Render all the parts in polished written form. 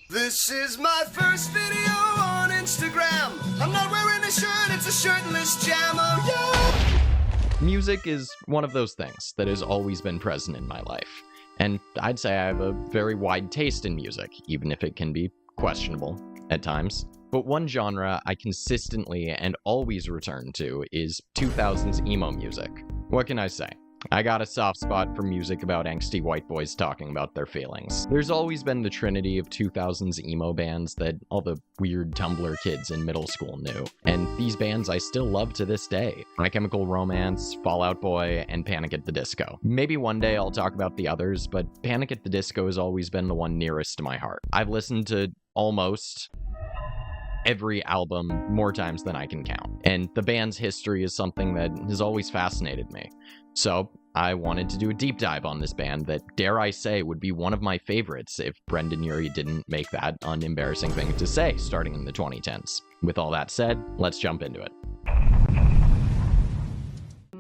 This is my first video on Instagram. I'm not wearing a shirt, it's a shirtless jam, oh yeah! Music is one of those things that has always been present in my life. And I'd say I have a very wide taste in music, even if it can be questionable at times. But one genre I consistently and always return to is 2000s emo music. What can I say? I got a soft spot for music about angsty white boys talking about their feelings. There's always been the trinity of 2000s emo bands that all the weird Tumblr kids in middle school knew. And these bands I still love to this day. My Chemical Romance, Fall Out Boy, and Panic at the Disco. Maybe one day I'll talk about the others, but Panic at the Disco has always been the one nearest to my heart. I've listened to almost every album more times than I can count. And the band's history is something that has always fascinated me. So I wanted to do a deep dive on this band that, dare I say, would be one of my favorites if Brendon Urie didn't make that unembarrassing thing to say starting in the 2010s. With all that said, let's jump into it.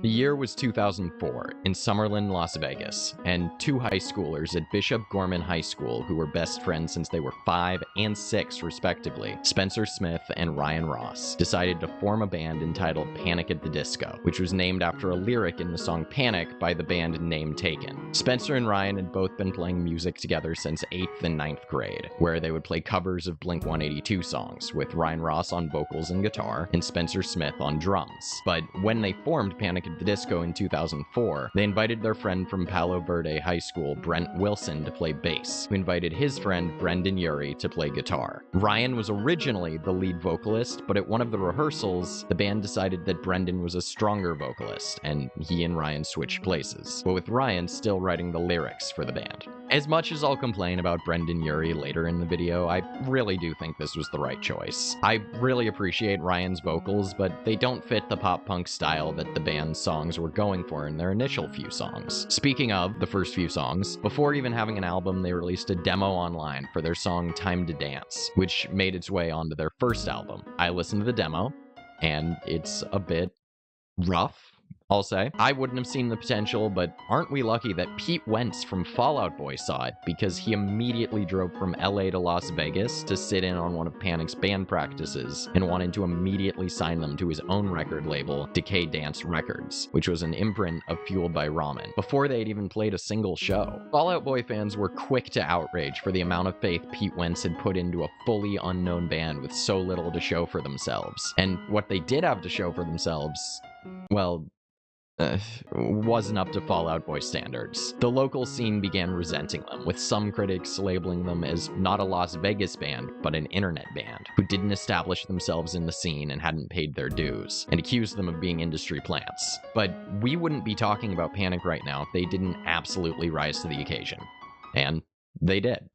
The year was 2004, in Summerlin, Las Vegas, and two high schoolers at Bishop Gorman High School who were best friends since they were 5 and 6 respectively, Spencer Smith and Ryan Ross, decided to form a band entitled Panic at the Disco, which was named after a lyric in the song Panic by the band Name Taken. Spencer and Ryan had both been playing music together since 8th and 9th grade, where they would play covers of Blink-182 songs, with Ryan Ross on vocals and guitar, and Spencer Smith on drums. But when they formed Panic at the Disco in 2004, they invited their friend from Palo Verde High School, Brent Wilson, to play bass, who invited his friend Brendon Urie to play guitar. Ryan was originally the lead vocalist, but at one of the rehearsals, the band decided that Brendon was a stronger vocalist, and he and Ryan switched places, but with Ryan still writing the lyrics for the band. As much as I'll complain about Brendon Urie later in the video, I really do think this was the right choice. I really appreciate Ryan's vocals, but they don't fit the pop-punk style that the band's songs were going for in their initial few songs. Speaking of the first few songs, before even having an album, they released a demo online for their song Time to Dance, which made its way onto their first album. I listened to the demo, and it's a bit rough, I'll say. I wouldn't have seen the potential, but aren't we lucky that Pete Wentz from Fall Out Boy saw it, because he immediately drove from LA to Las Vegas to sit in on one of Panic's band practices and wanted to immediately sign them to his own record label, Decaydance Records, which was an imprint of Fueled by Ramen, before they'd even played a single show. Fall Out Boy fans were quick to outrage for the amount of faith Pete Wentz had put into a fully unknown band with so little to show for themselves. And what they did have to show for themselves, well, wasn't up to Fall Out Boy standards. The local scene began resenting them, with some critics labeling them as not a Las Vegas band, but an internet band, who didn't establish themselves in the scene and hadn't paid their dues, and accused them of being industry plants. But we wouldn't be talking about Panic right now if they didn't absolutely rise to the occasion. And they did.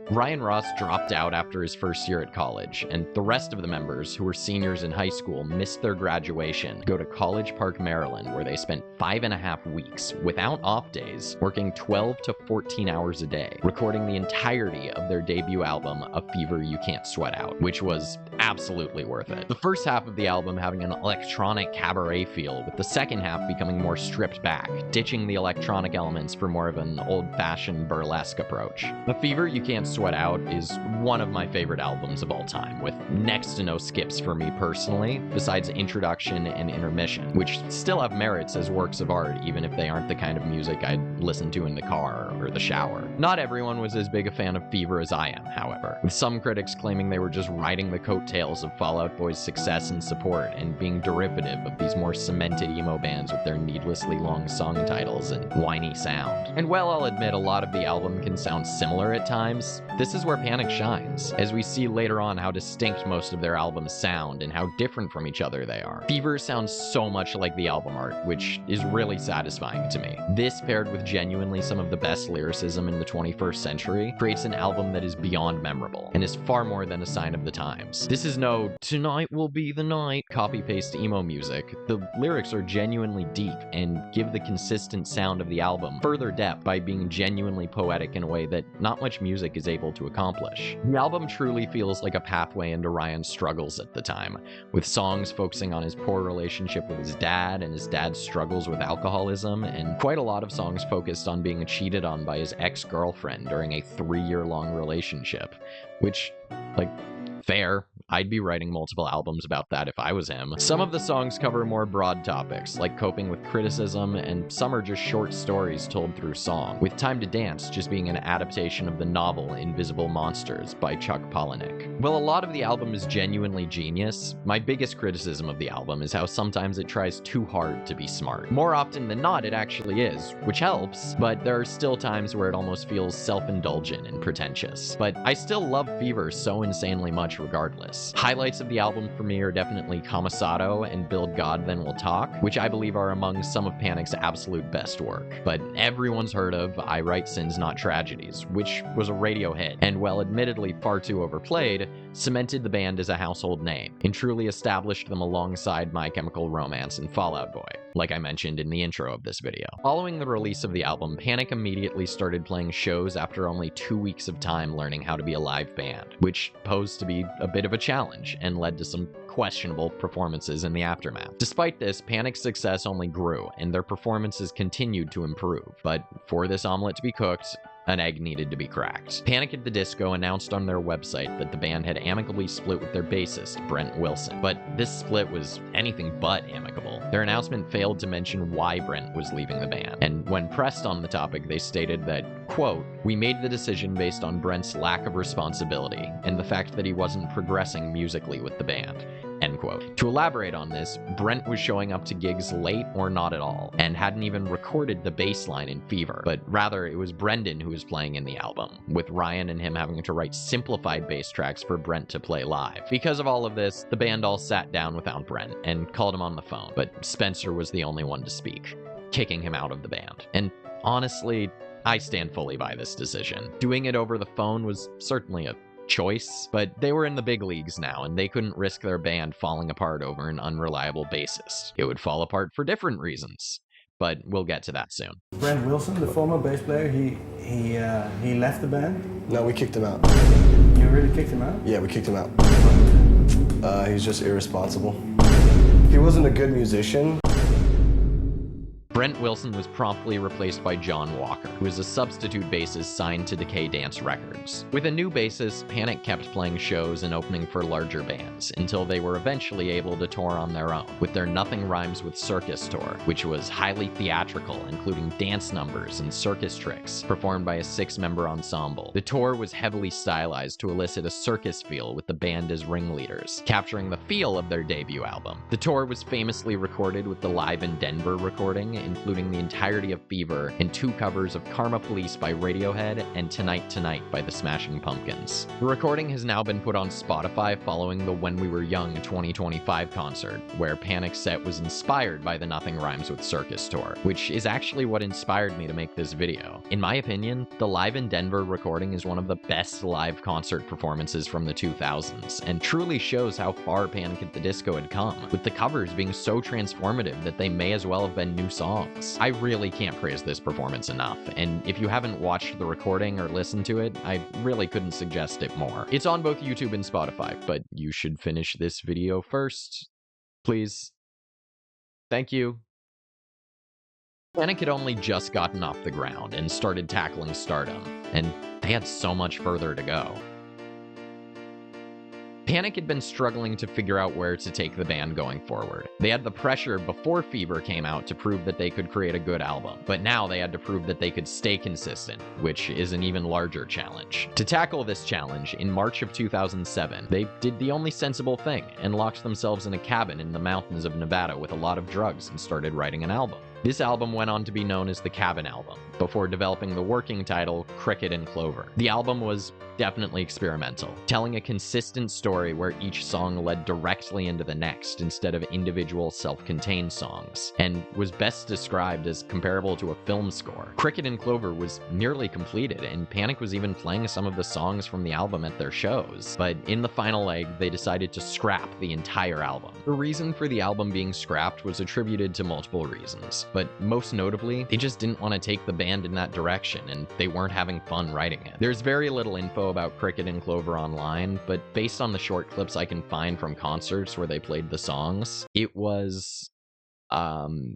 Ryan Ross dropped out after his first year at college, and the rest of the members, who were seniors in high school, missed their graduation to go to College Park, Maryland, where they spent 5.5 weeks, without off days, working 12 to 14 hours a day, recording the entirety of their debut album, A Fever You Can't Sweat Out, which was absolutely worth it. The first half of the album having an electronic cabaret feel, with the second half becoming more stripped back, ditching the electronic elements for more of an old-fashioned burlesque approach. A Fever You Can't Sweat Out is one of my favorite albums of all time, with next to no skips for me personally, besides Introduction and Intermission, which still have merits as works of art, even if they aren't the kind of music I'd listen to in the car or the shower. Not everyone was as big a fan of Fever as I am, however, with some critics claiming they were just riding the coattails of Fall Out Boy's success and support, and being derivative of these more cemented emo bands with their needlessly long song titles and whiny sound. And while I'll admit a lot of the album can sound similar at times, this is where Panic shines, as we see later on how distinct most of their albums sound and how different from each other they are. Fever sounds so much like the album art, which is really satisfying to me. This, paired with genuinely some of the best best lyricism in the 21st century, creates an album that is beyond memorable, and is far more than a sign of the times. This is no "tonight will be the night" copy-paste emo music. The lyrics are genuinely deep, and give the consistent sound of the album further depth by being genuinely poetic in a way that not much music is able to accomplish. The album truly feels like a pathway into Ryan's struggles at the time, with songs focusing on his poor relationship with his dad and his dad's struggles with alcoholism, and quite a lot of songs focused on being cheated on by his ex-girlfriend during a 3-year-long relationship, which, like, fair. I'd be writing multiple albums about that if I was him. Some of the songs cover more broad topics, like coping with criticism, and some are just short stories told through song, with Time to Dance just being an adaptation of the novel Invisible Monsters by Chuck Palahniuk. While a lot of the album is genuinely genius, my biggest criticism of the album is how sometimes it tries too hard to be smart. More often than not, it actually is, which helps, but there are still times where it almost feels self-indulgent and pretentious. But I still love Fever so insanely much regardless. Highlights of the album for me are definitely Camisado and Build God Then We'll Talk, which I believe are among some of Panic's absolute best work. But everyone's heard of I Write Sins Not Tragedies, which was a radio hit, and while admittedly far too overplayed, cemented the band as a household name, and truly established them alongside My Chemical Romance and Fall Out Boy, like I mentioned in the intro of this video. Following the release of the album, Panic immediately started playing shows after only 2 weeks of time learning how to be a live band, which posed to be a bit of a challenge and led to some questionable performances in the aftermath. Despite this, Panic's success only grew, and their performances continued to improve. But for this omelet to be cooked, an egg needed to be cracked. Panic at the Disco announced on their website that the band had amicably split with their bassist, Brent Wilson. But this split was anything but amicable. Their announcement failed to mention why Brent was leaving the band, and when pressed on the topic, they stated that, quote, "We made the decision based on Brent's lack of responsibility and the fact that he wasn't progressing musically with the band." End quote. To elaborate on this, Brent was showing up to gigs late or not at all, and hadn't even recorded the bass line in Fever, but rather it was Brendon who was playing in the album, with Ryan and him having to write simplified bass tracks for Brent to play live. Because of all of this, the band all sat down without Brent and called him on the phone, but Spencer was the only one to speak, kicking him out of the band. And honestly, I stand fully by this decision. Doing it over the phone was certainly a choice, but they were in the big leagues now, and they couldn't risk their band falling apart over an unreliable bassist. It would fall apart for different reasons, but we'll get to that soon. Brent Wilson, the former bass player, he left the band? No, we kicked him out. You really kicked him out? Yeah, we kicked him out. He's just irresponsible. He wasn't a good musician. Brent Wilson was promptly replaced by Jon Walker, who is a substitute bassist signed to Decaydance Records. With a new bassist, Panic kept playing shows and opening for larger bands, until they were eventually able to tour on their own, with their Nothing Rhymes With Circus tour, which was highly theatrical, including dance numbers and circus tricks, performed by a 6-member ensemble. The tour was heavily stylized to elicit a circus feel with the band as ringleaders, capturing the feel of their debut album. The tour was famously recorded with the Live in Denver recording, including the entirety of Fever and 2 covers of Karma Police by Radiohead and Tonight Tonight by the Smashing Pumpkins. The recording has now been put on Spotify following the When We Were Young 2025 concert, where Panic's set was inspired by the Nothing Rhymes With Circus tour, which is actually what inspired me to make this video. In my opinion, the Live in Denver recording is one of the best live concert performances from the 2000s, and truly shows how far Panic at the Disco had come, with the covers being so transformative that they may as well have been new songs. I really can't praise this performance enough, and if you haven't watched the recording or listened to it, I really couldn't suggest it more. It's on both YouTube and Spotify, but you should finish this video first. Please. Thank you. Panic had only just gotten off the ground and started tackling stardom, and they had so much further to go. Panic had been struggling to figure out where to take the band going forward. They had the pressure before Fever came out to prove that they could create a good album, but now they had to prove that they could stay consistent, which is an even larger challenge. To tackle this challenge, in March of 2007, they did the only sensible thing and locked themselves in a cabin in the mountains of Nevada with a lot of drugs and started writing an album. This album went on to be known as the Cabin Album, before developing the working title Cricket and Clover. The album was definitely experimental, telling a consistent story where each song led directly into the next instead of individual self-contained songs, and was best described as comparable to a film score. Cricket and Clover was nearly completed, and Panic was even playing some of the songs from the album at their shows, but in the final leg, they decided to scrap the entire album. The reason for the album being scrapped was attributed to multiple reasons, but most notably, they just didn't want to take the band in that direction, and they weren't having fun writing it. There's very little info about Cricket and Clover online, but based on the short clips I can find from concerts where they played the songs, it was, not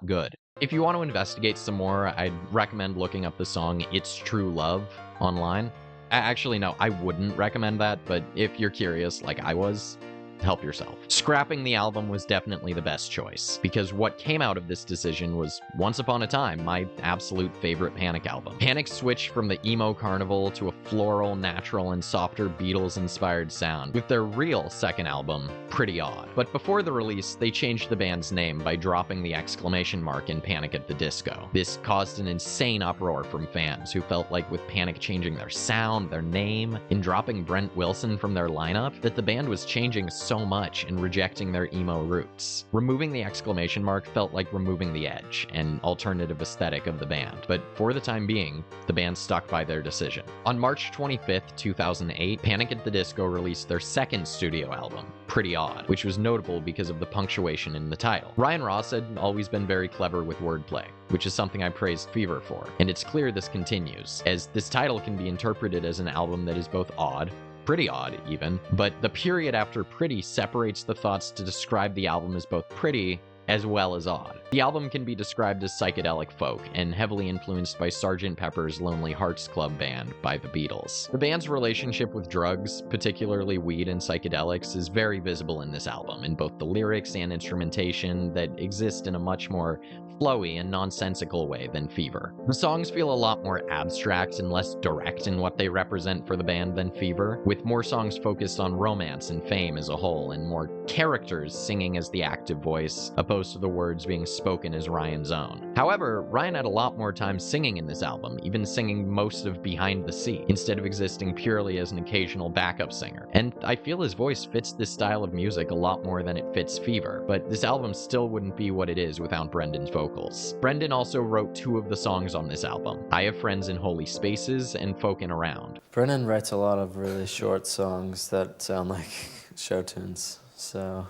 good. If you want to investigate some more, I'd recommend looking up the song It's True Love online. Actually, no, I wouldn't recommend that, but if you're curious, like I was, help yourself. Scrapping the album was definitely the best choice, because what came out of this decision was Once Upon a Time, my absolute favorite Panic album. Panic switched from the emo carnival to a floral, natural, and softer Beatles-inspired sound, with their real second album, Pretty Odd. But before the release, they changed the band's name by dropping the exclamation mark in Panic at the Disco. This caused an insane uproar from fans who felt like with Panic changing their sound, their name, and dropping Brent Wilson from their lineup, that the band was changing so much and rejecting their emo roots. Removing the exclamation mark felt like removing the edge and alternative aesthetic of the band, but for the time being, the band stuck by their decision. On March 25th, 2008, Panic at the Disco released their second studio album, Pretty Odd, which was notable because of the punctuation in the title. Ryan Ross had always been very clever with wordplay, which is something I praised Fever for, and it's clear this continues, as this title can be interpreted as an album that is both odd, pretty odd even, but the period after pretty separates the thoughts to describe the album as both pretty as well as odd. The album can be described as psychedelic folk and heavily influenced by Sgt. Pepper's Lonely Hearts Club Band by the Beatles. The band's relationship with drugs, particularly weed and psychedelics, is very visible in this album, in both the lyrics and instrumentation that exist in a much more flowy and nonsensical way than Fever. The songs feel a lot more abstract and less direct in what they represent for the band than Fever, with more songs focused on romance and fame as a whole, and more characters singing as the active voice, opposed to the words being spoken as Ryan's own. However, Ryan had a lot more time singing in this album, even singing most of Behind the Sea, instead of existing purely as an occasional backup singer. And I feel his voice fits this style of music a lot more than it fits Fever, but this album still wouldn't be what it is without Brendon's vocals. Brendon also wrote 2 of the songs on this album, I Have Friends in Holy Spaces and Folkin' Around. Brendon writes a lot of really short songs that sound like show tunes, so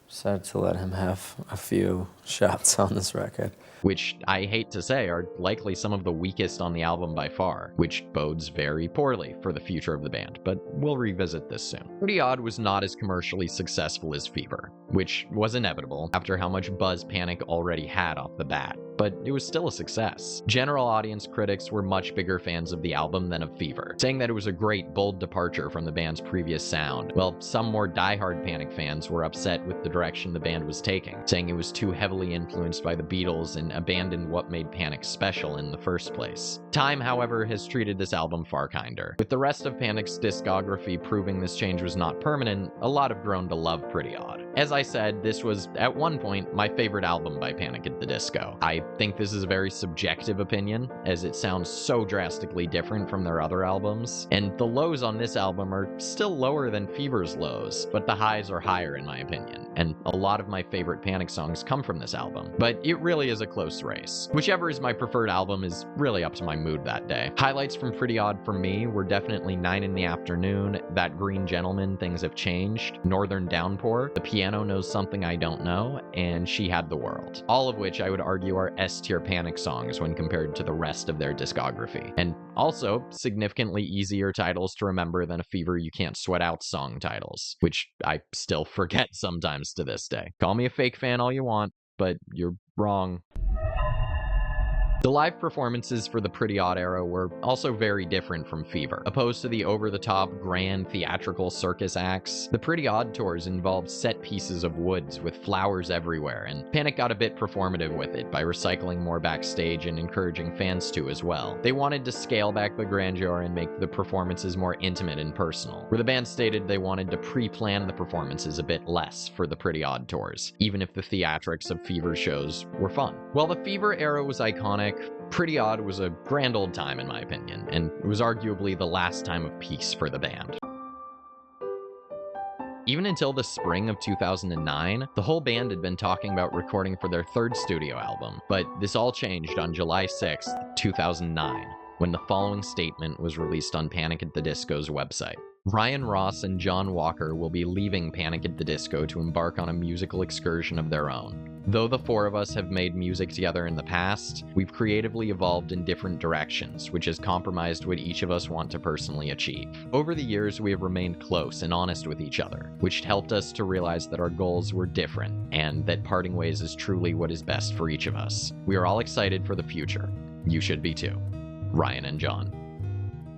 decided to let him have a few shots on this record. Which I hate to say are likely some of the weakest on the album by far, which bodes very poorly for the future of the band, but we'll revisit this soon. Pretty Odd was not as commercially successful as Fever, which was inevitable after how much buzz Panic already had off the bat, but it was still a success. General audience critics were much bigger fans of the album than of Fever, saying that it was a great, bold departure from the band's previous sound, while some more diehard Panic fans were upset with the direction the band was taking, saying it was too heavily influenced by the Beatles and abandoned what made Panic special in the first place. Time, however, has treated this album far kinder. With the rest of Panic's discography proving this change was not permanent, a lot have grown to love Pretty Odd. As I said, this was, at one point, my favorite album by Panic at the Disco. I think this is a very subjective opinion, as it sounds so drastically different from their other albums, and the lows on this album are still lower than Fever's lows, but the highs are higher in my opinion, and a lot of my favorite Panic songs come from this album. But it really is a close race. Whichever is my preferred album is really up to my mood that day. Highlights from Pretty Odd for me were definitely 9 in the Afternoon, That Green Gentleman, Things Have Changed, Northern Downpour, The Piano Knows Something I Don't Know, and She Had the World. All of which I would argue are S-tier Panic songs when compared to the rest of their discography. And also, significantly easier titles to remember than a Fever You Can't Sweat Out song titles, which I still forget sometimes to this day. Call me a fake fan all you want, but you're wrong. The live performances for the Pretty Odd era were also very different from Fever. Opposed to the over-the-top, grand, theatrical circus acts, the Pretty Odd tours involved set pieces of woods with flowers everywhere, and Panic got a bit performative with it by recycling more backstage and encouraging fans to as well. They wanted to scale back the grandeur and make the performances more intimate and personal, where the band stated they wanted to pre-plan the performances a bit less for the Pretty Odd tours, even if the theatrics of Fever shows were fun. While the Fever era was iconic, Pretty Odd was a grand old time in my opinion, and it was arguably the last time of peace for the band. Even until the spring of 2009, the whole band had been talking about recording for their third studio album, but this all changed on July 6th, 2009, when the following statement was released on Panic at the Disco's website. Ryan Ross and Jon Walker will be leaving Panic at the Disco to embark on a musical excursion of their own. Though the four of us have made music together in the past, we've creatively evolved in different directions, which has compromised what each of us want to personally achieve. Over the years, we have remained close and honest with each other, which helped us to realize that our goals were different, and that parting ways is truly what is best for each of us. We are all excited for the future. You should be too. Ryan and Jon.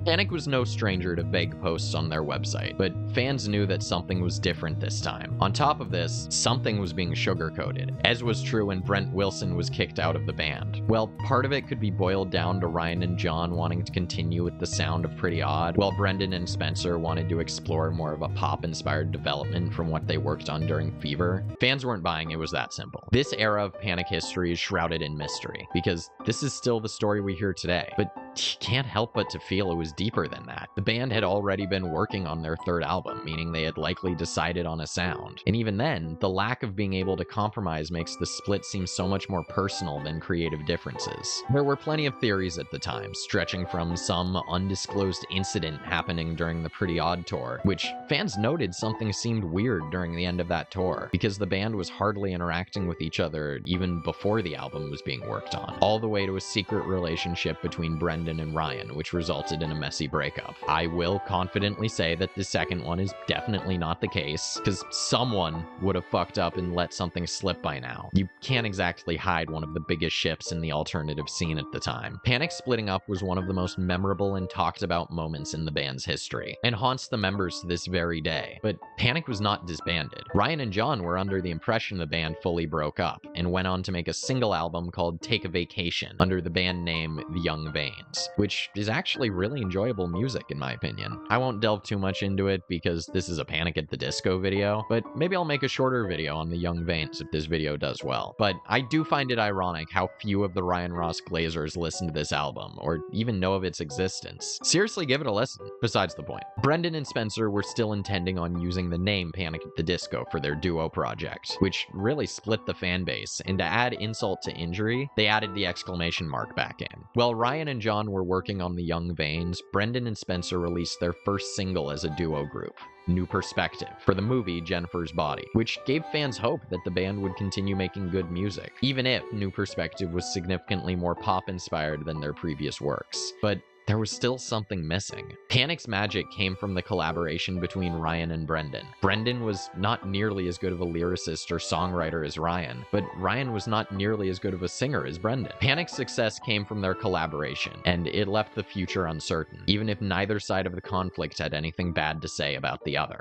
Panic was no stranger to vague posts on their website, but fans knew that something was different this time. On top of this, something was being sugarcoated, as was true when Brent Wilson was kicked out of the band. Well, part of it could be boiled down to Ryan and Jon wanting to continue with the sound of Pretty Odd, while Brendon and Spencer wanted to explore more of a pop-inspired development from what they worked on during Fever. Fans weren't buying it was that simple. This era of Panic history is shrouded in mystery, because this is still the story we hear today. But you can't help but to feel it was deeper than that. The band had already been working on their third album, meaning they had likely decided on a sound. And even then, the lack of being able to compromise makes the split seem so much more personal than creative differences. There were plenty of theories at the time, stretching from some undisclosed incident happening during the Pretty Odd tour, which fans noted something seemed weird during the end of that tour, because the band was hardly interacting with each other even before the album was being worked on, all the way to a secret relationship between Brendon and Ryan, which resulted in a messy breakup. I will confidently say that the second one is definitely not the case, because someone would have fucked up and let something slip by now. You can't exactly hide one of the biggest ships in the alternative scene at the time. Panic splitting up was one of the most memorable and talked about moments in the band's history, and haunts the members to this very day. But Panic was not disbanded. Ryan and Jon were under the impression the band fully broke up, and went on to make a single album called Take a Vacation under the band name The Young Vanes, which is actually really enjoyable music in my opinion. I won't delve too much into it because this is a Panic at the Disco video, but maybe I'll make a shorter video on The Young Vanes if this video does well. But I do find it ironic how few of the Ryan Ross Glazers listen to this album, or even know of its existence. Seriously, give it a listen. Besides the point. Brendon and Spencer were still intending on using the name Panic at the Disco for their duo project, which really split the fan base, and to add insult to injury, they added the exclamation mark back in. While Ryan and Jon were working on The Young Vanes, Brendon and Spencer released their first single as a duo group, New Perspective, for the movie Jennifer's Body, which gave fans hope that the band would continue making good music, even if New Perspective was significantly more pop-inspired than their previous works. But there was still something missing. Panic's magic came from the collaboration between Ryan and Brendon. Brendon was not nearly as good of a lyricist or songwriter as Ryan, but Ryan was not nearly as good of a singer as Brendon. Panic's success came from their collaboration, and it left the future uncertain, even if neither side of the conflict had anything bad to say about the other.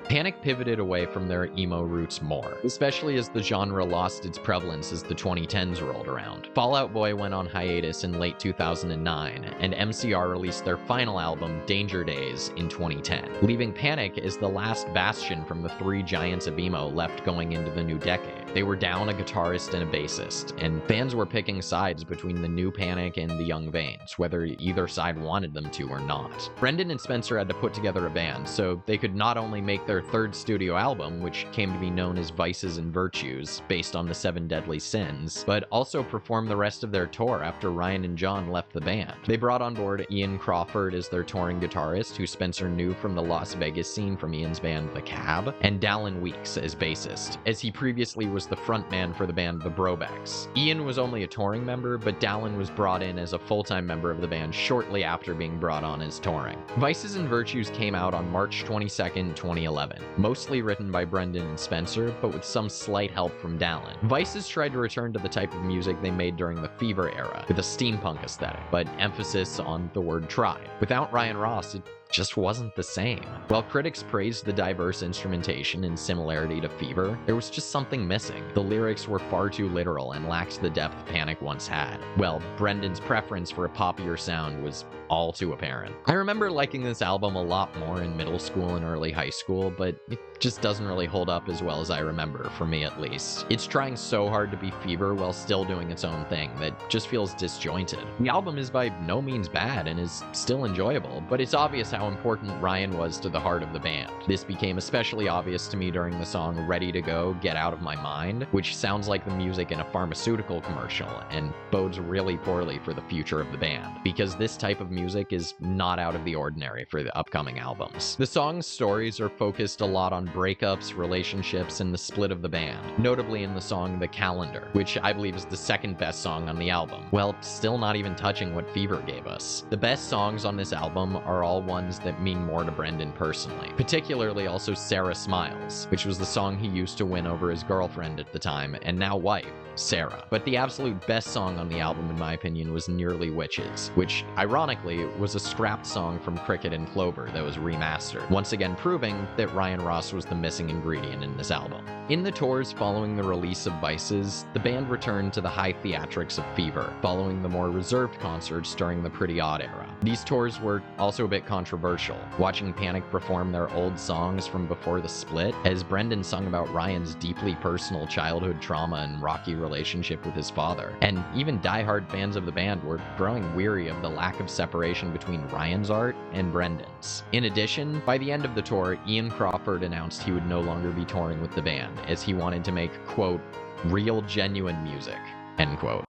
Panic pivoted away from their emo roots more, especially as the genre lost its prevalence as the 2010s rolled around. Fall Out Boy went on hiatus in late 2009, and MCR released their final album, Danger Days, in 2010, leaving Panic as the last bastion from the three giants of emo left going into the new decade. They were down a guitarist and a bassist, and fans were picking sides between the new Panic and the Young Vanes, whether either side wanted them to or not. Brendon and Spencer had to put together a band, so they could not only make their third studio album, which came to be known as Vices and Virtues, based on the 7 Deadly Sins, but also perform the rest of their tour after Ryan and Jon left the band. They brought on board Ian Crawford as their touring guitarist, who Spencer knew from the Las Vegas scene from Ian's band The Cab, and Dallon Weekes as bassist, as he previously was the frontman for the band The Brobecks. Ian was only a touring member, but Dallon was brought in as a full-time member of the band shortly after being brought on as touring. Vices and Virtues came out on March 22nd, 2011. Mostly written by Brendon and Spencer, but with some slight help from Dallon. Vices tried to return to the type of music they made during the Fever era, with a steampunk aesthetic, but emphasis on the word tried. Without Ryan Ross, it just wasn't the same. While critics praised the diverse instrumentation and similarity to Fever, there was just something missing. The lyrics were far too literal and lacked the depth Panic once had. Well, Brendon's preference for a poppier sound was all too apparent. I remember liking this album a lot more in middle school and early high school, but it just doesn't really hold up as well as I remember, for me at least. It's trying so hard to be Fever while still doing its own thing that just feels disjointed. The album is by no means bad and is still enjoyable, but it's obvious how important Ryan was to the heart of the band. This became especially obvious to me during the song Ready to Go, Get Out of My Mind, which sounds like the music in a pharmaceutical commercial and bodes really poorly for the future of the band, because this type of music is not out of the ordinary for the upcoming albums. The song's stories are focused a lot on breakups, relationships, and the split of the band, notably in the song The Calendar, which I believe is the second best song on the album, well, still not even touching what Fever gave us. The best songs on this album are all ones that mean more to Brendon personally, particularly also Sarah Smiles, which was the song he used to win over his girlfriend at the time, and now wife, Sarah. But the absolute best song on the album, in my opinion, was Nearly Witches, which, ironically, was a scrapped song from Cricket and Clover that was remastered, once again proving that Ryan Ross was the missing ingredient in this album. In the tours following the release of Vices, the band returned to the high theatrics of Fever, following the more reserved concerts during the Pretty Odd era. These tours were also a bit controversial, watching Panic perform their old songs from before the split, as Brendon sung about Ryan's deeply personal childhood trauma and rocky relationship with his father. And even diehard fans of the band were growing weary of the lack of separation between Ryan's art and Brendon's. In addition, by the end of the tour, Ian Crawford announced he would no longer be touring with the band, as he wanted to make, quote, real genuine music, end quote.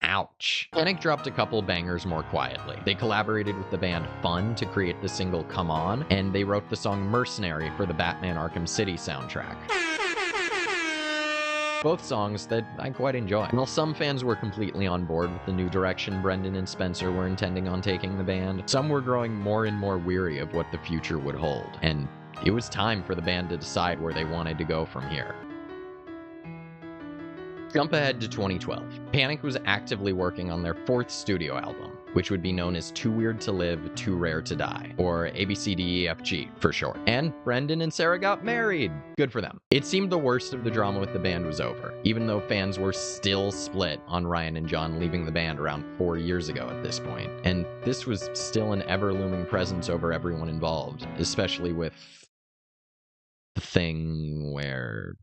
Ouch. Panic dropped a couple bangers more quietly. They collaborated with the band Fun to create the single Come On, and they wrote the song Mercenary for the Batman Arkham City soundtrack. Both songs that I quite enjoy. While some fans were completely on board with the new direction Brendon and Spencer were intending on taking the band, some were growing more and more weary of what the future would hold, and it was time for the band to decide where they wanted to go from here. Jump ahead to 2012. Panic was actively working on their fourth studio album, which would be known as Too Weird to Live, Too Rare to Die, or ABCDEFG for short. And Brendon and Sarah got married. Good for them. It seemed the worst of the drama with the band was over, even though fans were still split on Ryan and Jon leaving the band around 4 years ago at this point. And this was still an ever-looming presence over everyone involved, especially with the thing where...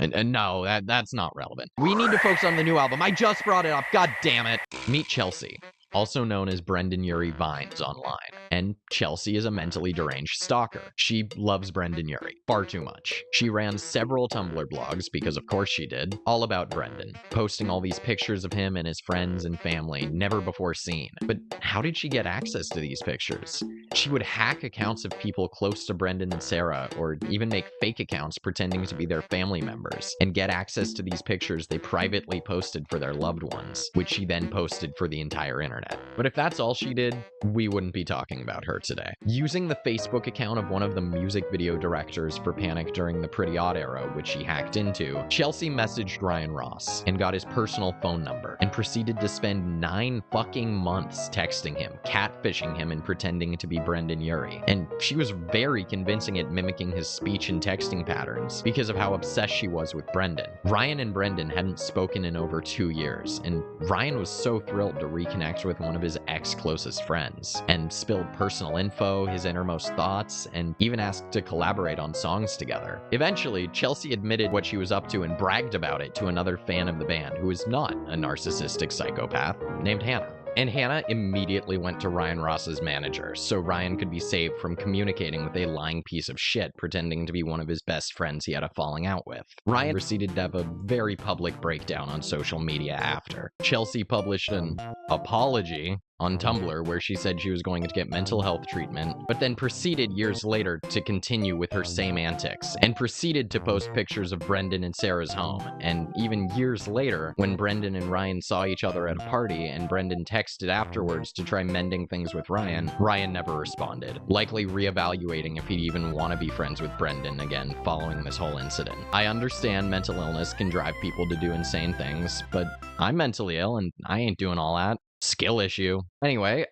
And no, that's not relevant. We need to focus on the new album. I just brought it up. God damn it. Meet Chelsea, also known as Brendon Urie Vines online. And Chelsea is a mentally deranged stalker. She loves Brendon Urie far too much. She ran several Tumblr blogs, because of course she did, all about Brendon, posting all these pictures of him and his friends and family never before seen. But how did she get access to these pictures? She would hack accounts of people close to Brendon and Sarah, or even make fake accounts pretending to be their family members, and get access to these pictures they privately posted for their loved ones, which she then posted for the entire internet. But if that's all she did, we wouldn't be talking about her today. Using the Facebook account of one of the music video directors for Panic during the Pretty Odd era, which she hacked into, Chelsea messaged Ryan Ross and got his personal phone number, and proceeded to spend 9 fucking months texting him, catfishing him, and pretending to be Brendon Urie. And she was very convincing at mimicking his speech and texting patterns because of how obsessed she was with Brendon. Ryan and Brendon hadn't spoken in over 2 years, and Ryan was so thrilled to reconnect with one of his ex-closest friends, and spilled personal info, his innermost thoughts, and even asked to collaborate on songs together. Eventually, Chelsea admitted what she was up to and bragged about it to another fan of the band who is not a narcissistic psychopath named Hannah. And Hannah immediately went to Ryan Ross's manager, so Ryan could be saved from communicating with a lying piece of shit pretending to be one of his best friends he had a falling out with. Ryan proceeded to have a very public breakdown on social media after. Chelsea published an apology on Tumblr where she said she was going to get mental health treatment, but then proceeded years later to continue with her same antics, and proceeded to post pictures of Brendon and Sarah's home. And even years later, when Brendon and Ryan saw each other at a party and Brendon texted afterwards to try mending things with Ryan, Ryan never responded, likely reevaluating if he'd even want to be friends with Brendon again following this whole incident. I understand mental illness can drive people to do insane things, but I'm mentally ill and I ain't doing all that. Skill issue. Anyway,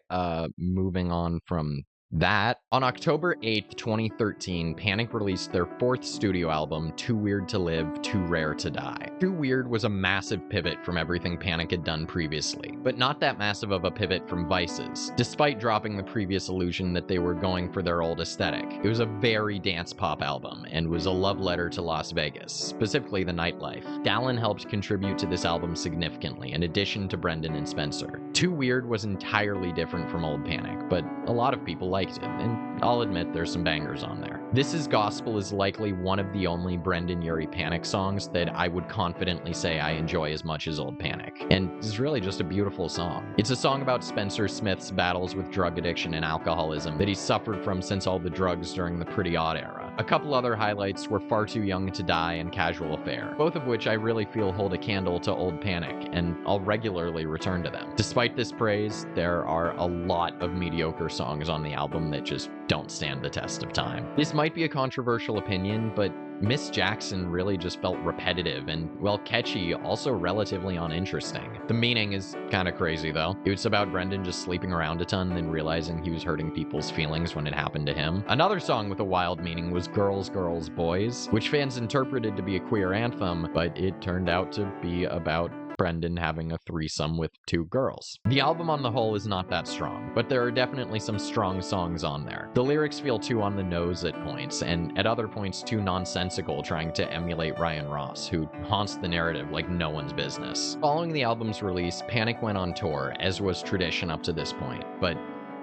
moving on from that. On October 8th, 2013, Panic released their fourth studio album, Too Weird to Live, Too Rare to Die. Too Weird was a massive pivot from everything Panic had done previously, but not that massive of a pivot from Vice's, despite dropping the previous illusion that they were going for their old aesthetic. It was a very dance pop album, and was a love letter to Las Vegas, specifically the nightlife. Dallon helped contribute to this album significantly, in addition to Brendon and Spencer. Too Weird was entirely different from old Panic, but a lot of people liked it, and I'll admit there's some bangers on there. This Is Gospel is likely one of the only Brendon Urie Panic songs that I would confidently say I enjoy as much as old Panic, and it's really just a beautiful song. It's a song about Spencer Smith's battles with drug addiction and alcoholism that he's suffered from since all the drugs during the Pretty Odd era. A couple other highlights were Far Too Young to Die and Casual Affair, both of which I really feel hold a candle to old Panic, and I'll regularly return to them. Despite this praise, there are a lot of mediocre songs on the album that just don't stand the test of time. This might be a controversial opinion, but Miss Jackson really just felt repetitive and, while catchy, also relatively uninteresting. The meaning is kinda crazy though. It's about Brendon just sleeping around a ton and realizing he was hurting people's feelings when it happened to him. Another song with a wild meaning was Girls, Girls, Boys, which fans interpreted to be a queer anthem, but it turned out to be about Brendon having a threesome with two girls. The album on the whole is not that strong, but there are definitely some strong songs on there. The lyrics feel too on the nose at points, and at other points too nonsensical, trying to emulate Ryan Ross, who haunts the narrative like no one's business. Following the album's release, Panic went on tour, as was tradition up to this point, but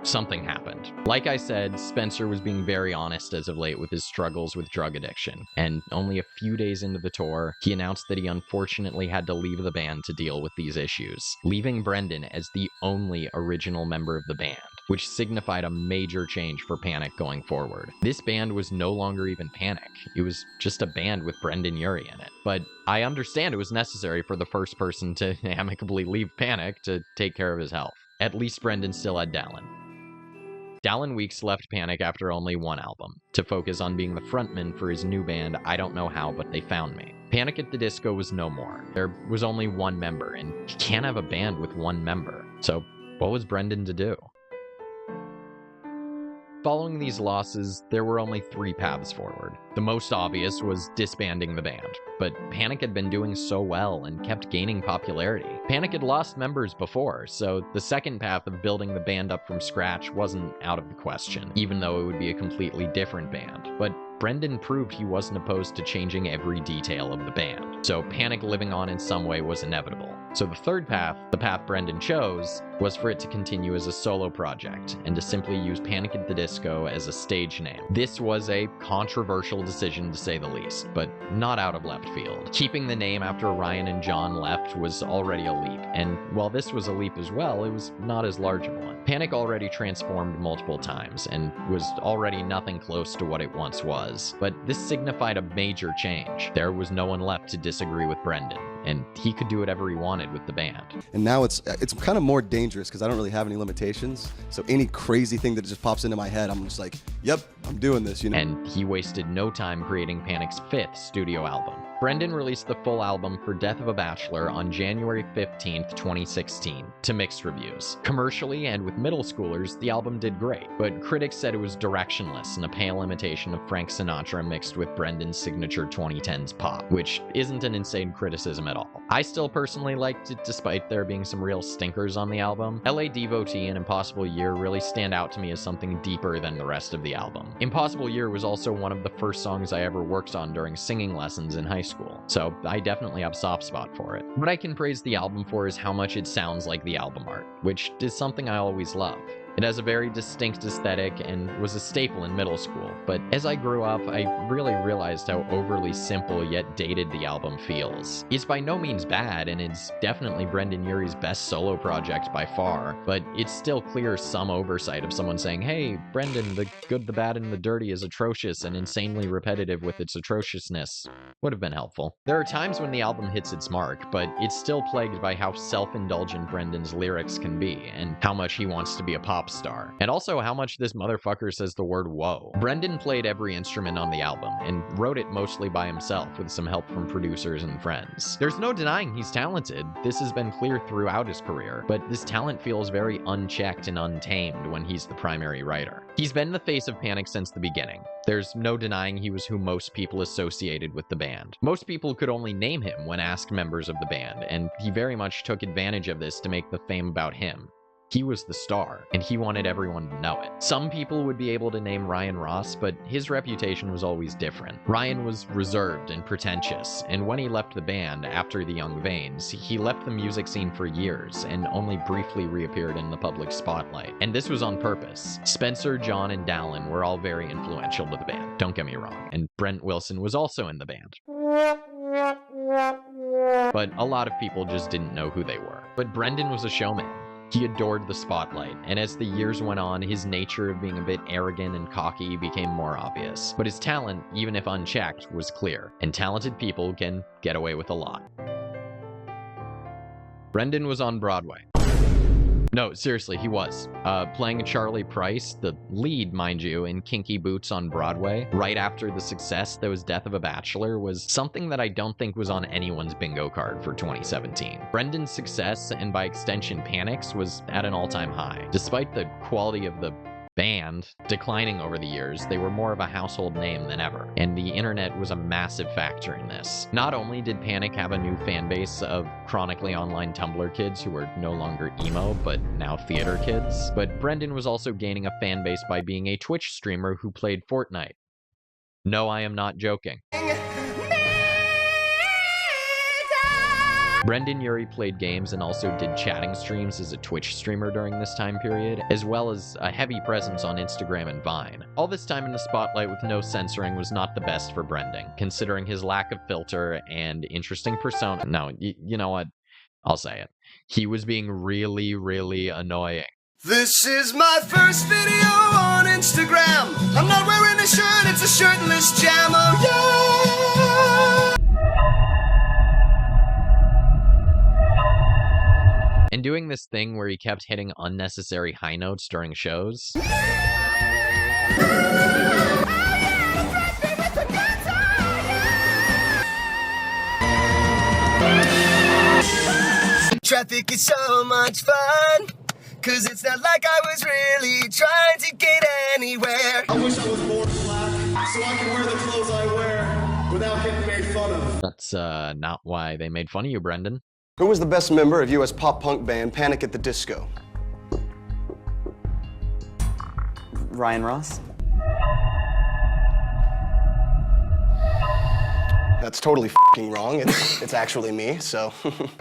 something happened. Like I said, Spencer was being very honest as of late with his struggles with drug addiction, and only a few days into the tour, he announced that he unfortunately had to leave the band to deal with these issues, leaving Brendon as the only original member of the band, which signified a major change for Panic going forward. This band was no longer even Panic. It was just a band with Brendon Urie in it. But I understand it was necessary for the first person to amicably leave Panic to take care of his health. At least Brendon still had Dallon. Dallon Weekes left Panic after only one album, to focus on being the frontman for his new band, I Don't Know How But They Found Me. Panic at the Disco was no more. There was only one member, and you can't have a band with one member. So what was Brendon to do? Following these losses, there were only three paths forward. The most obvious was disbanding the band, but Panic had been doing so well and kept gaining popularity. Panic had lost members before, so the second path of building the band up from scratch wasn't out of the question, even though it would be a completely different band. But Brendon proved he wasn't opposed to changing every detail of the band, so Panic living on in some way was inevitable. So the third path, the path Brendon chose, was for it to continue as a solo project, and to simply use Panic at the Disco as a stage name. This was a controversial decision to say the least, but not out of left field. Keeping the name after Ryan and Jon left was already a leap, and while this was a leap as well, it was not as large a one. Panic already transformed multiple times, and was already nothing close to what it once was, but this signified a major change. There was no one left to disagree with Brendon, and he could do whatever he wanted with the band. And now it's kind of more dangerous because I don't really have any limitations. So any crazy thing that just pops into my head, I'm just like, yep, I'm doing this, you know? And he wasted no time creating Panic's fifth studio album. Brendon released the full album for Death of a Bachelor on January 15th, 2016, to mixed reviews. Commercially and with middle schoolers, the album did great, but critics said it was directionless and a pale imitation of Frank Sinatra mixed with Brendon's signature 2010s pop, which isn't an insane criticism at all. I still personally liked it despite there being some real stinkers on the album. LA Devotee and Impossible Year really stand out to me as something deeper than the rest of the album. Impossible Year was also one of the first songs I ever worked on during singing lessons in high school, so I definitely have a soft spot for it. What I can praise the album for is how much it sounds like the album art, which is something I always love. It has a very distinct aesthetic and was a staple in middle school, but as I grew up, I really realized how overly simple yet dated the album feels. It's by no means bad, and it's definitely Brendon Urie's best solo project by far, but it's still clear some oversight of someone saying, hey, Brendon, the good, the bad, and the dirty is atrocious and insanely repetitive with its atrociousness. Would have been helpful. There are times when the album hits its mark, but it's still plagued by how self-indulgent Brendon's lyrics can be, and how much he wants to be a pop pop star. And also how much this motherfucker says the word whoa. Brendon played every instrument on the album and wrote it mostly by himself with some help from producers and friends. There's no denying he's talented. This has been clear throughout his career, but this talent feels very unchecked and untamed when he's the primary writer. He's been the face of Panic since the beginning. There's no denying he was who most people associated with the band. Most people could only name him when asked members of the band, and he very much took advantage of this to make the fame about him. He was the star, and he wanted everyone to know it. Some people would be able to name Ryan Ross, but his reputation was always different. Ryan was reserved and pretentious, and when he left the band after The Young Vanes, he left the music scene for years and only briefly reappeared in the public spotlight. And this was on purpose. Spencer, Jon, and Dallon were all very influential to the band, don't get me wrong, and Brent Wilson was also in the band. But a lot of people just didn't know who they were. But Brendon was a showman. He adored the spotlight, and as the years went on, his nature of being a bit arrogant and cocky became more obvious. But his talent, even if unchecked, was clear, and talented people can get away with a lot. Brendon was on Broadway. No, seriously, he was. Playing Charlie Price, the lead, mind you, in Kinky Boots on Broadway, right after the success that was Death of a Bachelor, was something that I don't think was on anyone's bingo card for 2017. Brendon's success, and by extension Panic's, was at an all-time high. Despite the quality of the band declining over the years, they were more of a household name than ever, and the internet was a massive factor in this. Not only did Panic have a new fan base of chronically online Tumblr kids who were no longer emo, but now theater kids, but Brendon was also gaining a fan base by being a Twitch streamer who played Fortnite. No, I am not joking. Brendon Urie played games and also did chatting streams as a Twitch streamer during this time period, as well as a heavy presence on Instagram and Vine. All this time in the spotlight with no censoring was not the best for Brendon, considering his lack of filter and interesting persona. No, you know what? I'll say it. He was being really, really annoying. This is my first video on Instagram. I'm not wearing a shirt, it's a shirtless jam. Oh yeah! And doing this thing where he kept hitting unnecessary high notes during shows. Traffic is so much fun, 'cause it's not like I was really trying to get anywhere. I wish I was born black, so I can wear the clothes I wear without getting made fun of. That's not why they made fun of you, Brendon. Who was the best member of US pop punk band Panic at the Disco? Ryan Ross? That's totally f***ing wrong. It's actually me, so.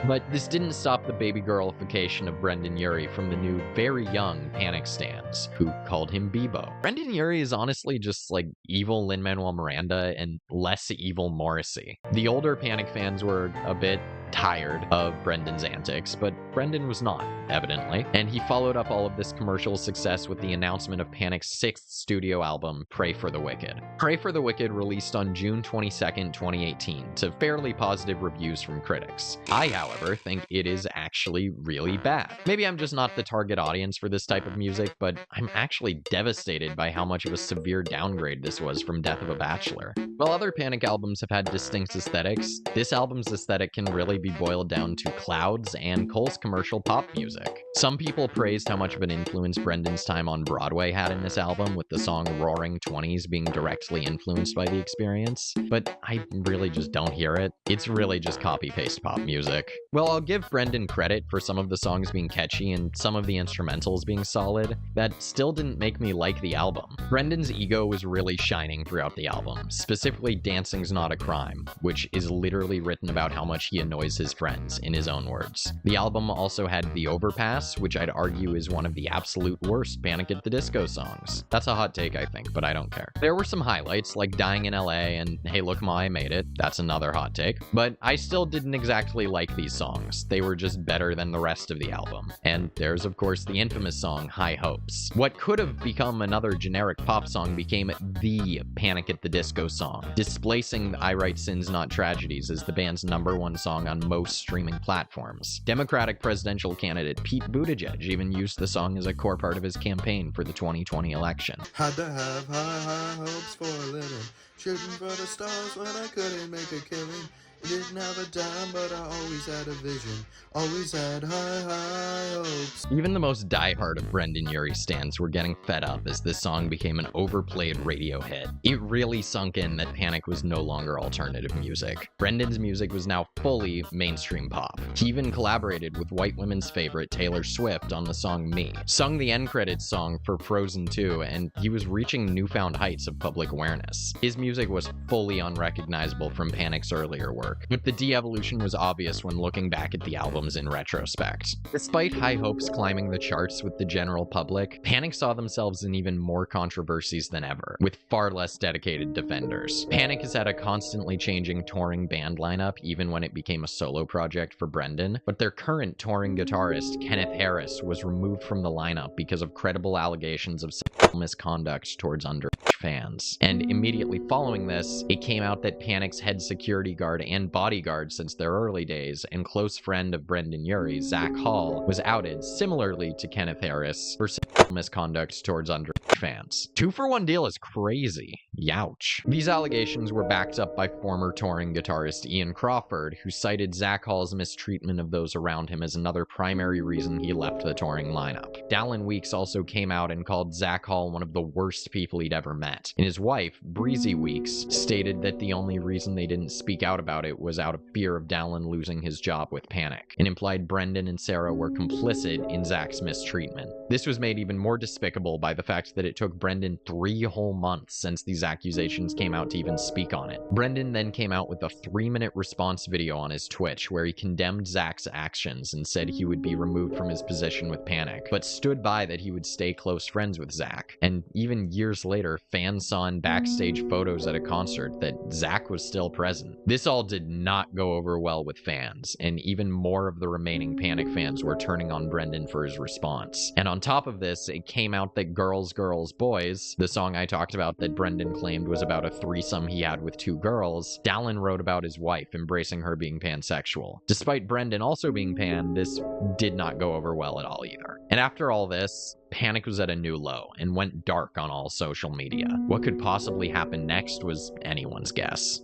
But this didn't stop the baby girlification of Brendon Urie from the new, very young Panic stans, who called him Bebo. Brendon Urie is honestly just like evil Lin-Manuel Miranda and less evil Morrissey. The older Panic fans were a bit tired of Brendon's antics, but Brendon was not, evidently, and he followed up all of this commercial success with the announcement of Panic's 6th studio album, Pray for the Wicked. Pray for the Wicked released on June 22nd, 2018, to fairly positive reviews from critics. I, however, think it is actually really bad. Maybe I'm just not the target audience for this type of music, but I'm actually devastated by how much of a severe downgrade this was from Death of a Bachelor. While other Panic albums have had distinct aesthetics, this album's aesthetic can really be boiled down to clouds and Cole's commercial pop music. Some people praised how much of an influence Brendon's time on Broadway had in this album, with the song Roaring Twenties being directly influenced by the experience, but I really just don't hear it. It's really just copy-paste pop music. Well, I'll give Brendon credit for some of the songs being catchy and some of the instrumentals being solid. That still didn't make me like the album. Brendon's ego was really shining throughout the album, specifically Dancing's Not a Crime, which is literally written about how much he annoys his friends, in his own words. The album also had The Overpass, which I'd argue is one of the absolute worst Panic at the Disco songs. That's a hot take, I think, but I don't care. There were some highlights, like Dying in LA and Hey Look Ma, I Made It. That's another hot take. But I still didn't exactly like these songs. They were just better than the rest of the album. And there's, of course, the infamous song High Hopes. What could have become another generic pop song became the Panic at the Disco song, displacing I Write Sins Not Tragedies as the band's #1 song on on most streaming platforms. Democratic presidential candidate Pete Buttigieg even used the song as a core part of his campaign for the 2020 election. Had to have high hopes for a living, shooting for the stars when I couldn't make a killing. Didn't have a dime, but I always had a vision, always had high hopes. Even the most diehard of Brendon Urie stans were getting fed up as this song became an overplayed radio hit. It really sunk in that Panic was no longer alternative music. Brendon's music was now fully mainstream pop. He even collaborated with white women's favorite Taylor Swift on the song Me, sung the end credits song for Frozen 2, and he was reaching newfound heights of public awareness. His music was fully unrecognizable from Panic's earlier work, but the de-evolution was obvious when looking back at the albums in retrospect. Despite high hopes climbing the charts with the general public, Panic saw themselves in even more controversies than ever, with far less dedicated defenders. Panic has had a constantly changing touring band lineup even when it became a solo project for Brendon, but their current touring guitarist, Kenneth Harris, was removed from the lineup because of credible allegations of sexual misconduct towards underage fans. And immediately following this, it came out that Panic's head security guard and bodyguard since their early days and close friend of Brendon Urie, Zach Hall, was outed similarly to Kenneth Harris for sexual misconduct towards underage fans. 2-for-1 deal is crazy. Youch. These allegations were backed up by former touring guitarist Ian Crawford, who cited Zach Hall's mistreatment of those around him as another primary reason he left the touring lineup. Dallon Weekes also came out and called Zach Hall one of the worst people he'd ever met. And his wife, Breezy Weekes, stated that the only reason they didn't speak out about it was out of fear of Dallon losing his job with Panic, and implied Brendon and Sarah were complicit in Zach's mistreatment. This was made even more despicable by the fact that it took Brendon 3 whole months since these accusations came out to even speak on it. Brendon then came out with a 3-minute response video on his Twitch where he condemned Zach's actions and said he would be removed from his position with Panic, but stood by that he would stay close friends with Zach. And even years later, fans saw in backstage photos at a concert that Zach was still present. This all did not go over well with fans, and even more of the remaining Panic fans were turning on Brendon for his response. And on top of this, it came out that Girls, Girls, Boys, the song I talked about that Brendon claimed was about a threesome he had with 2 girls, Dallon wrote about his wife, embracing her being pansexual. Despite Brendon also being pan, this did not go over well at all either. And after all this, Panic was at a new low and went dark on all social media. What could possibly happen next was anyone's guess.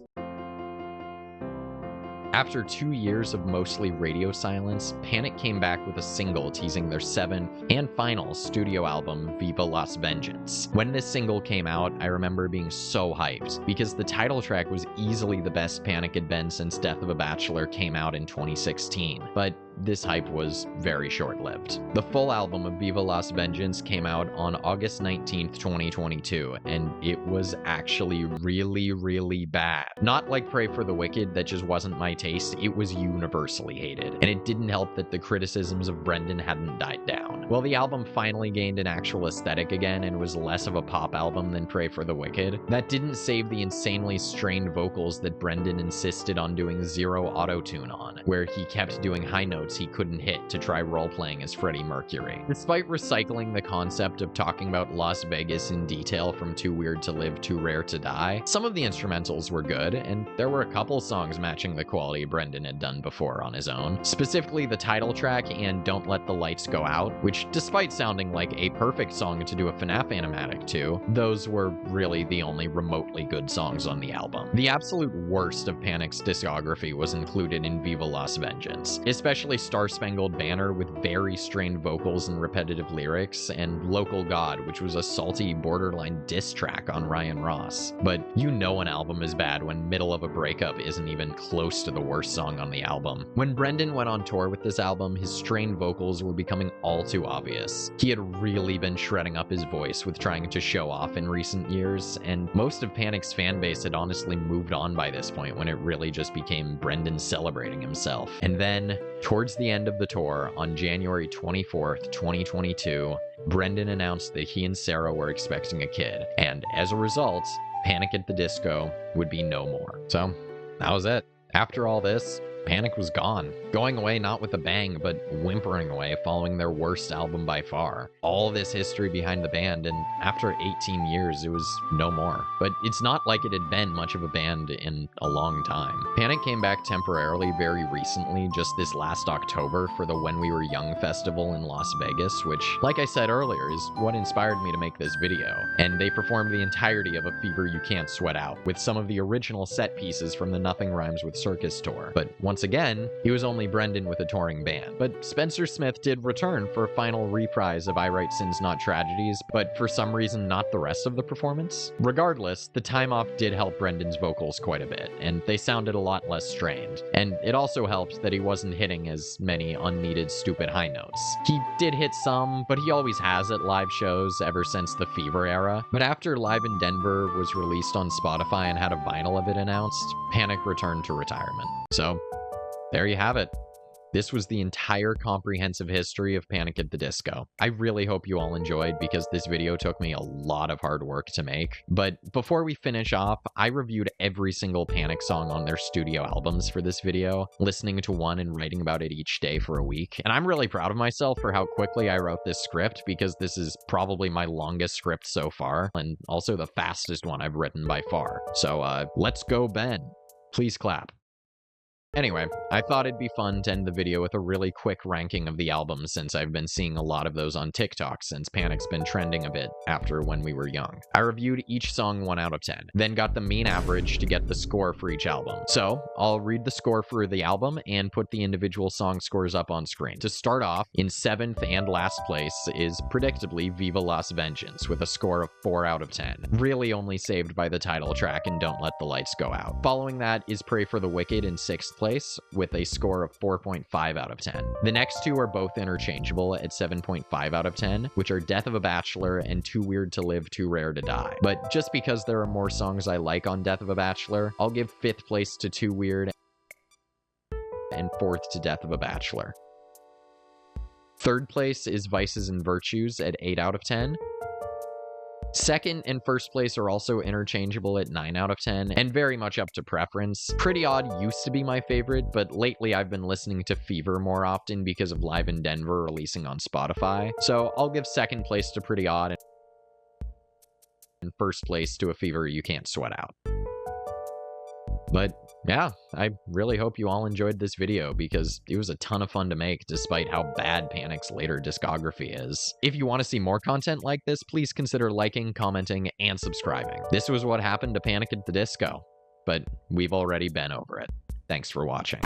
After 2 years of mostly radio silence, Panic came back with a single teasing their 7th and final studio album, Viva Las Vengeance. When this single came out, I remember being so hyped, because the title track was easily the best Panic had been since Death of a Bachelor came out in 2016, but this hype was very short-lived. The full album of Viva Las Vengeance came out on August 19th, 2022, and it was actually really bad. Not like Pray for the Wicked that just wasn't my taste, it was universally hated, and it didn't help that the criticisms of Brendon hadn't died down. Well, the album finally gained an actual aesthetic again and was less of a pop album than Pray for the Wicked. That didn't save the insanely strained vocals that Brendon insisted on doing zero auto-tune on, where he kept doing high notes he couldn't hit to try role-playing as Freddie Mercury. Despite recycling the concept of talking about Las Vegas in detail from Too Weird to Live, Too Rare to Die, some of the instrumentals were good, and there were a couple songs matching the quality Brendon had done before on his own. Specifically the title track and Don't Let the Lights Go Out, which despite sounding like a perfect song to do a FNAF animatic to, those were really the only remotely good songs on the album. The absolute worst of Panic's discography was included in Viva Las Vengeance, especially Star Spangled Banner with very strained vocals and repetitive lyrics, and Local God, which was a salty, borderline diss track on Ryan Ross. But you know an album is bad when Middle of a Breakup isn't even close to the worst song on the album. When Brendon went on tour with this album, his strained vocals were becoming all too obvious. He had really been shredding up his voice with trying to show off in recent years, and most of Panic's fan base had honestly moved on by this point when it really just became Brendon celebrating himself. And then, towards the end of the tour, on January 24th, 2022, Brendon announced that he and Sarah were expecting a kid, and as a result, Panic at the Disco would be no more. So, that was it. After all this, Panic was gone. Going away not with a bang, but whimpering away following their worst album by far. All this history behind the band, and after 18 years, it was no more. But it's not like it had been much of a band in a long time. Panic came back temporarily very recently, just this last October, for the When We Were Young festival in Las Vegas, which, like I said earlier, is what inspired me to make this video. And they performed the entirety of A Fever You Can't Sweat Out, with some of the original set pieces from the Nothing Rhymes With Circus tour. But once again, he was only Brendon with a touring band. But Spencer Smith did return for a final reprise of I Write Sins Not Tragedies, but for some reason not the rest of the performance. Regardless, the time off did help Brendon's vocals quite a bit, and they sounded a lot less strained. And it also helped that he wasn't hitting as many unneeded stupid high notes. He did hit some, but he always has at live shows ever since the Fever era. But after Live in Denver was released on Spotify and had a vinyl of it announced, Panic returned to retirement. So, there you have it. This was the entire comprehensive history of Panic at the Disco. I really hope you all enjoyed because this video took me a lot of hard work to make. But before we finish off, I reviewed every single Panic song on their studio albums for this video, listening to one and writing about it each day for a week. And I'm really proud of myself for how quickly I wrote this script because this is probably my longest script so far, and also the fastest one I've written by far. So, let's go, Ben. Please clap. Anyway, I thought it'd be fun to end the video with a really quick ranking of the albums since I've been seeing a lot of those on TikTok since Panic's been trending a bit after When We Were Young. I reviewed each song 1 out of 10, then got the mean average to get the score for each album. So, I'll read the score for the album and put the individual song scores up on screen. To start off, in 7th and last place is predictably Viva Las Vengeance with a score of 4 out of 10, really only saved by the title track and Don't Let the Lights Go Out. Following that is Pray for the Wicked in 6th place with a score of 4.5 out of 10. The next two are both interchangeable at 7.5 out of 10, which are Death of a Bachelor and Too Weird to Live, Too Rare to Die. But just because there are more songs I like on Death of a Bachelor, I'll give 5th place to Too Weird and 4th to Death of a Bachelor. 3rd place is Vices and Virtues at 8 out of 10. 2nd and 1st place are also interchangeable at 9 out of 10, and very much up to preference. Pretty Odd used to be my favorite, but lately I've been listening to Fever more often because of Live in Denver releasing on Spotify. So I'll give 2nd place to Pretty Odd and 1st place to A Fever You Can't Sweat Out. But yeah, I really hope you all enjoyed this video because it was a ton of fun to make despite how bad Panic's later discography is. If you want to see more content like this, please consider liking, commenting, and subscribing. This was what happened to Panic at the Disco, but we've already been over it. Thanks for watching.